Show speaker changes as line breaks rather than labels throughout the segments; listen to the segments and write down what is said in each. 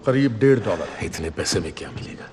करीब $1.5
इतने पैसे में क्या मिलेगा?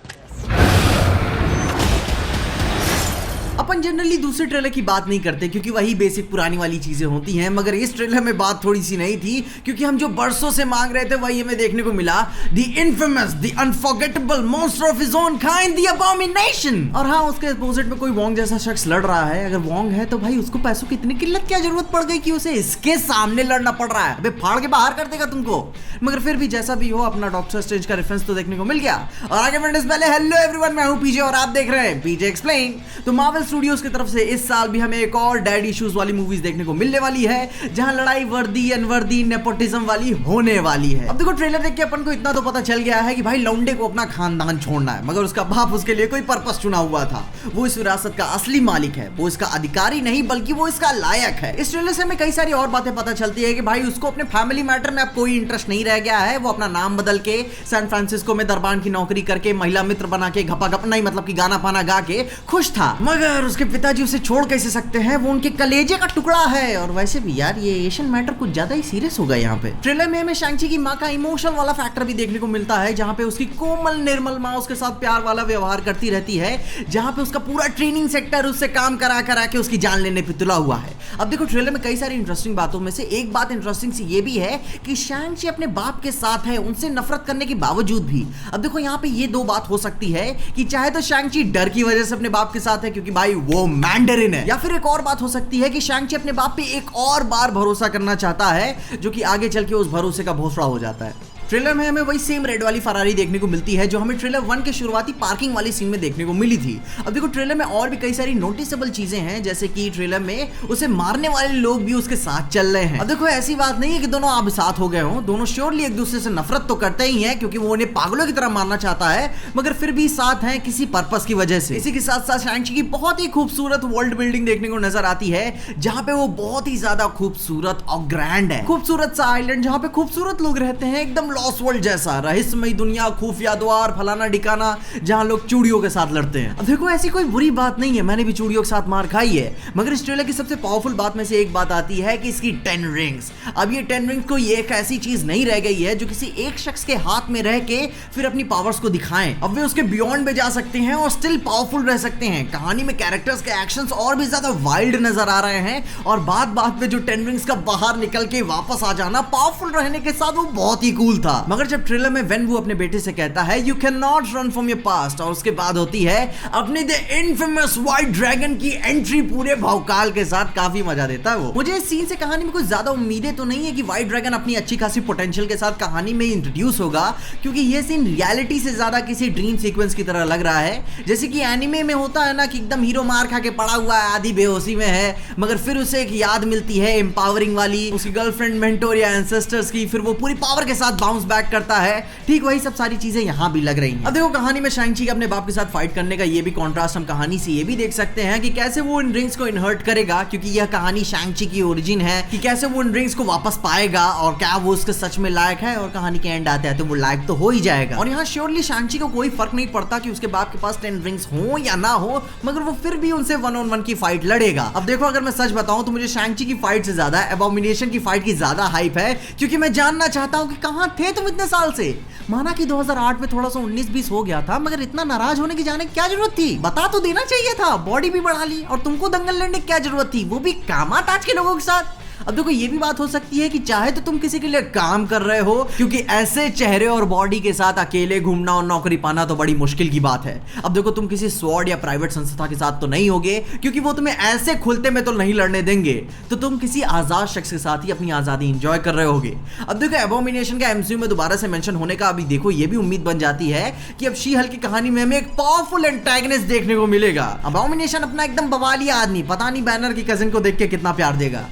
अपन जनरली दूसरे ट्रेलर की बात नहीं करते क्योंकि वही बेसिक पुरानी वाली चीजें होती हैं, मगर इस ट्रेलर में बात थोड़ी सी नई थी क्योंकि हम जो बरसों से मांग रहे थे वही हमें देखने को मिला। The infamous, the unforgettable monster of his own kind, the abomination. और हाँ, उसके अपोजिट में कोई वोंग जैसा शख्स लड़ रहा है। अगर वोंग है तो भाई उसको पैसों की इतनी किल्लत क्या जरूरत पड़ गई कि उसे इसके सामने लड़ना पड़ रहा है? अबे फाड़ के बाहर कर देगा तुमको। मगर फिर भी जैसा भी हो, अपना डॉक्टर स्ट्रेंज का रेफरेंस तो देखने को मिल गया। और आगे बढ़ने से पहले हेलो एवरीवन, मैं हूं पीजे और आप देख रहे हैं पीजे एक्सप्लेन। तो मार्वल स्टूडियोज की तरफ से इस साल भी हमें एक और डैड इश्यूज वाली मूवीज देखने को मिलने वाली है, जहां लड़ाई वर्दी अनवर्दी नेपोटिज्म वाली होने वाली है। अब देखो, ट्रेलर देख के अपन को इतना तो पता चल गया है कि भाई लौंडे को अपना खानदान छोड़ना है, मगर उसका बाप उसके लिए कोई पर्पस चुना हुआ था। वो इस विरासत का असली मालिक है, वो इसका अधिकारी नहीं बल्कि वो इसका लायक है। इस ट्रेलर से हमें कई सारी और बातें पता चलती है कि भाई उसको अपने फैमिली मैटर में अब कोई इंटरेस्ट नहीं रह गया है। वो अपना नाम बदल के सैन फ्रांसिस्को में दरबान की नौकरी करके महिला मित्र बना के घपा घप नहीं मतलब कि गाना पाना गा के खुश था। मगर उसके पिताजी उसे छोड़ कैसे सकते हैं? वो उनके कलेजे का टुकड़ा है। और वैसे भी यार, ये एशियन मैटर कुछ ज्यादा ही सीरियस हो गया यहाँ पे। ट्रेलर में हमें शैंग-ची की माँ का इमोशनल वाला फैक्टर भी देखने को मिलता है, जहाँ पे उसकी कोमल निर्मल माँ उसके साथ प्यार वाला व्यवहार करती रहती है, जहाँ पे उसका पूरा ट्रेनिंग सेक्टर उससे काम करा करा के उसकी जान लेने पे तुला हुआ है। अब देखो, ट्रेलर में कई सारी इंटरेस्टिंग बातों में से एक बात इंटरेस्टिंग सी ये भी है कि शैंग-ची अपने बाप के साथ है, उनसे नफरत करने के बावजूद भी। अब देखो, यहाँ पे ये दो बात हो सकती है कि चाहे तो शैंग-ची डर की वजह से अपने बाप के साथ है क्योंकि भाई वो मैंडरिन है, या फिर एक और बात हो सकती है कि शैंग-ची अपने बाप पे एक और बार भरोसा करना चाहता है, जो कि आगे चल के उस भरोसे का भोसड़ा हो जाता है। ट्रेलर में हमें वही सेम रेड वाली फरारी देखने को मिलती है जो हमें ट्रेलर 1 के शुरुआती पार्किंग वाली सीन में देखने को मिली थी। अब देखो, ट्रेलर में और भी कई सारी नोटिसेबल चीजें हैं, जैसे कि ट्रेलर में उसे मारने वाले लोग भी उसके साथ चल रहे हैं। अब देखो, ऐसी बात नहीं है कि दोनों आप साथ हो गए हों, दोनों श्योरली एक दूसरे से नफरत तो करते ही हैं क्योंकि वो उन्हें पागलों की तरह मारना चाहता है, मगर फिर भी साथ हैं किसी पर्पस की वजह से। इसी के साथ साथ शैंग-ची की बहुत ही खूबसूरत वर्ल्ड बिल्डिंग देखने को नजर आती है, जहां पे वो बहुत ही ज्यादा खूबसूरत और ग्रैंड है। खूबसूरत सा आइलैंड जहां पे खूबसूरत लोग रहते हैं, एकदम लॉस्ट वर्ल्ड जैसा रहस्यमयी दुनिया, खुफिया द्वार, फलाना ठिकाना, जहां लोग चूड़ियों के साथ लड़ते हैं। अब देखो, ऐसी कोई बुरी बात नहीं है, मैंने भी चूड़ियों के साथ मार खाई है, मगर इस ट्रेलर की सबसे पावरफुल बात में से एक बात आती है कि इसकी 10 रिंग्स। अब ये 10 रिंग्स कोई एक ऐसी चीज नहीं रह गई है जो किसी एक शख्स के हाथ में रह के फिर अपनी पावर्स को दिखाएं। अब वे उसके बियॉन्ड में जा सकते हैं और स्टिल पावरफुल रह सकते हैं। कहानी में कैरेक्टर्स के एक्शंस और भी ज्यादा वाइल्ड नजर आ रहे हैं, और बात पे जो 10 रिंग्स का बाहर निकल के वापस आ जाना पावरफुल रहने के साथ वो बहुत ही कूल था। मगर जब ट्रेलर में वेन वो अपने बेटे से कहता है you can not run from your past, और उसके बाद होती है अपने द इनफेमस व्हाइट ड्रैगन की एंट्री पूरे भौकाल के साथ, काफी मजा देता है वो। मुझे इस सीन से कहानी में कुछ ज्यादा उम्मीदें तो नहीं है कि व्हाइट ड्रैगन अपनी अच्छी खासी पोटेंशियल के साथ कहानी में इंट्रोड्यूस होगा, क्योंकि ये सीन रियलिटी से ज्यादा किसी ड्रीम सीक्वेंस की तरह लग रहा है, जैसे कि एनिमे में होता है ना कि एकदम हीरो मार खा के पड़ा हुआ है, आधी बेहोशी में है, मगर फिर उसे एक याद मिलती है एम्पावरिंग वाली, उसकी गर्लफ्रेंड मेंटोर या एंसेस्टर्स की, फिर वो पूरी पावर के साथ बाउंस बैक करता है। ठीक वही सब सारी चीजें यहाँ भी लग रही हैं। अब देखो, कहानी में शैंग-ची अपने बाप के साथ फाइट करने का ये भी कॉन्ट्रास्ट हम कहानी से ये भी देख सकते हैं कि कैसे वो इन रिंग्स को इनहर्ट करेगा, क्योंकि यह कहानी शैंग-ची की ओरिजिन है, कि कैसे वो इन रिंग्स को वापस पाएगा और क्या वो उसके सच में लायक है, और कहानी के एंड आता है तो वो लायक तो हो ही जाएगा। और यहाँ श्योरली शैंग-ची को कोई फर्क नहीं पड़ता कि उसके बाप के पास 10 रिंग्स हो या ना हो, मगर वो फिर भी उनसे 1-on-1 की फाइट लड़ेगा। अब देखो, अगर मैं सच बताऊं तो मुझे शैंग-ची की फाइट से ज्यादा एबॉमिनेशन की फाइट की ज्यादा हाइप है, क्योंकि मैं जानना चाहता हूं कि कहां थे तुम इतने साल से। माना कि 2008 में थोड़ा सा 19-20 हो गया था, मगर इतना नाराज होने की जाने की क्या जरूरत थी? बता तो देना चाहिए था। बॉडी भी बढ़ा ली, और तुमको दंगल लड़ने की क्या जरूरत थी, वो भी कामात आज के लोगों के साथ। अब देखो, ये भी बात हो सकती है कि चाहे तो तुम किसी के लिए काम कर रहे हो, क्योंकि ऐसे चेहरे और बॉडी के साथ अकेले घूमना और नौकरी पाना तो बड़ी मुश्किल की बात है। अब देखो, तुम किसी स्वॉर्ड या प्राइवेट संस्था के साथ तो नहीं होगे, क्योंकि वो तुम्हें ऐसे खुलते में तो नहीं लड़ने देंगे, तो तुम किसी आजाद शख्स के साथ ही अपनी आजादी एंजॉय कर रहे होगे। अब देखो, एबॉमिनेशन का एमसीयू में दोबारा से मेंशन होने का अभी देखो ये भी उम्मीद बन जाती है कि अब शी-हल्क की कहानी में हमें एक पावरफुल एंटागनिस्ट देखने को मिलेगा। एबॉमिनेशन अपना एकदम बवालिया आदमी, पता नहीं बैनर की कजिन को देख के कितना प्यार देगा।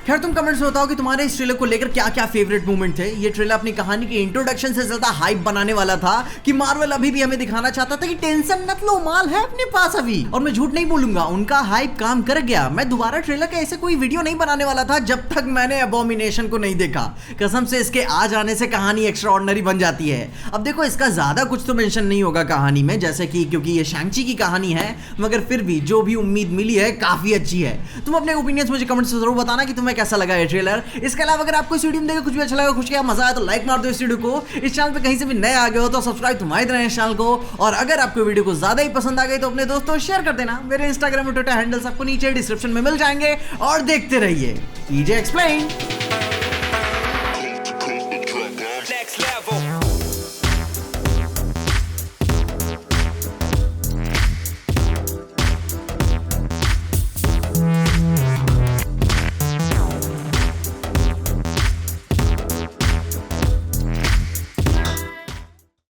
खैर, तुम कमेंट्स में बताओ कि तुम्हारे इस ट्रेलर को लेकर क्या क्या फेवरेट मोमेंट थे। ये ट्रेलर अपनी कहानी के इंट्रोडक्शन से ज्यादा हाइप बनाने वाला था कि मार्वल अभी भी हमें दिखाना चाहता था कि टेंशन मत लो, माल है अपने पास अभी। और मैं झूठ नहीं बोलूंगा, उनका हाइप काम कर गया। मैं दोबारा ट्रेलर का ऐसे कोई वीडियो नहीं बनाने वाला था जब तक मैंने एबॉमिनेशन को नहीं देखा। कसम से इसके आ जाने से कहानी एक्स्ट्राऑर्डिनरी बन जाती है। अब देखो, इसका ज्यादा कुछ तो मेंशन नहीं होगा कहानी में, जैसे कि क्योंकि ये शैंग-ची की कहानी है, मगर फिर भी जो भी उम्मीद मिली है काफी अच्छी है। तुम अपने ओपिनियंस मुझे कमेंट्स में जरूर बताना कि तुम्हें कैसा लगा ये ट्रेलर। इसके अलावा अगर आपको इस वीडियो में देखकर कुछ भी अच्छा लगा, कुछ क्या मजा आया, तो लाइक मार दो इस वीडियो को। इस चैनल पे कहीं से भी नए आ गए हो तो सब्सक्राइब तुम्हारी तरह इस चैनल को। और अगर आपको वीडियो को ज्यादा ही पसंद आ गई तो अपने दोस्तों शेयर कर देना। मेरे इंस्टाग्राम और ट्विटर हैंडल्स आपको नीचे डिस्क्रिप्शन में मिल जाएंगे। और देखते रहिए EJ Explain।